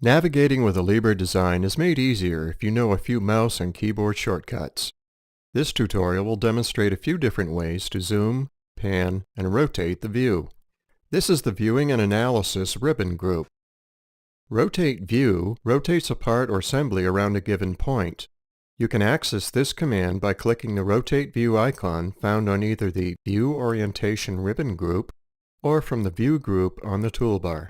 Navigating with a Libre design is made easier if you know a few mouse and keyboard shortcuts. This tutorial will demonstrate a few different ways to zoom, pan, and rotate the view. This is the Viewing and Analysis ribbon group. Rotate View rotates a part or assembly around a given point. You can access this command by clicking the Rotate View icon found on either the View Orientation ribbon group or from the View group on the toolbar.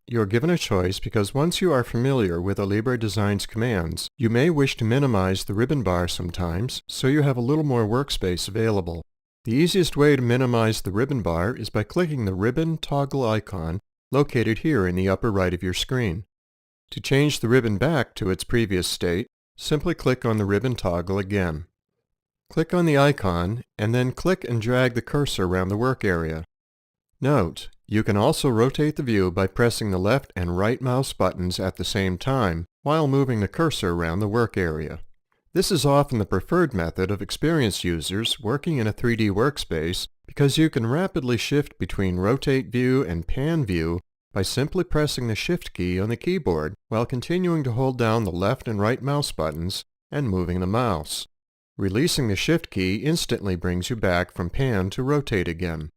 You are given a choice because once you are familiar with a Libre Design's commands, you may wish to minimize the ribbon bar sometimes, so you have a little more workspace available. The easiest way to minimize the ribbon bar is by clicking the ribbon toggle icon located here in the upper right of your screen. To change the ribbon back to its previous state, simply click on the ribbon toggle again. Click on the icon and then click and drag the cursor around the work area. Note, you can also rotate the view by pressing the left and right mouse buttons at the same time while moving the cursor around the work area. This is often the preferred method of experienced users working in a 3D workspace because you can rapidly shift between rotate view and pan view by simply pressing the Shift key on the keyboard while continuing to hold down the left and right mouse buttons and moving the mouse. Releasing the Shift key instantly brings you back from pan to rotate again.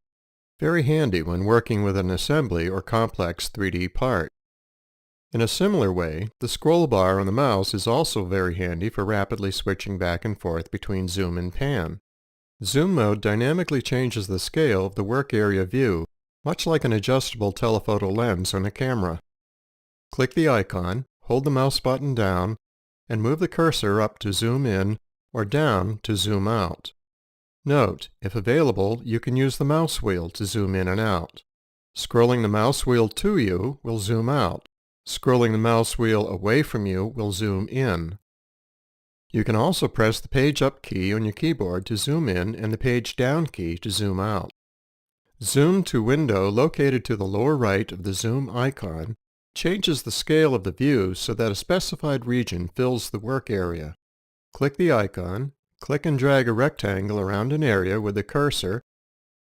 Very handy when working with an assembly or complex 3D part. In a similar way, the scroll bar on the mouse is also very handy for rapidly switching back and forth between zoom and pan. Zoom mode dynamically changes the scale of the work area view, much like an adjustable telephoto lens on a camera. Click the icon, hold the mouse button down, and move the cursor up to zoom in or down to zoom out. Note, if available, you can use the mouse wheel to zoom in and out. Scrolling the mouse wheel to you will zoom out. Scrolling the mouse wheel away from you will zoom in. You can also press the page up key on your keyboard to zoom in and the page down key to zoom out. Zoom to window located to the lower right of the zoom icon changes the scale of the view so that a specified region fills the work area. Click the icon, click and drag a rectangle around an area with the cursor,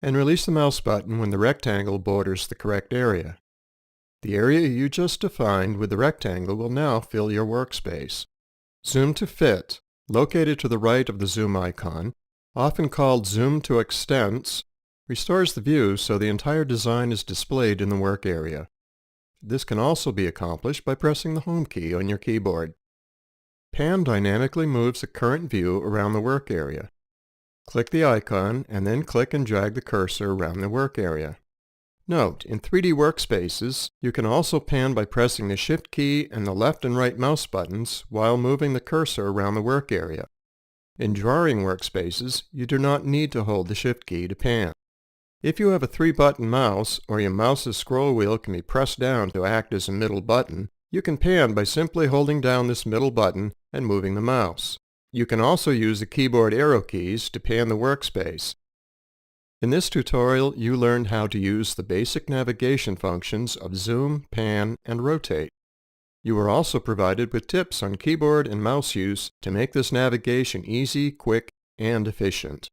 and release the mouse button when the rectangle borders the correct area. The area you just defined with the rectangle will now fill your workspace. Zoom to fit, located to the right of the zoom icon, often called zoom to extents, restores the view so the entire design is displayed in the work area. This can also be accomplished by pressing the Home key on your keyboard. Pan dynamically moves the current view around the work area. Click the icon and then click and drag the cursor around the work area. Note, in 3D workspaces, you can also pan by pressing the Shift key and the left and right mouse buttons while moving the cursor around the work area. In drawing workspaces, you do not need to hold the Shift key to pan. If you have a 3-button mouse or your mouse's scroll wheel can be pressed down to act as a middle button, you can pan by simply holding down this middle button and moving the mouse. You can also use the keyboard arrow keys to pan the workspace. In this tutorial, you learned how to use the basic navigation functions of zoom, pan, and rotate. You were also provided with tips on keyboard and mouse use to make this navigation easy, quick, and efficient.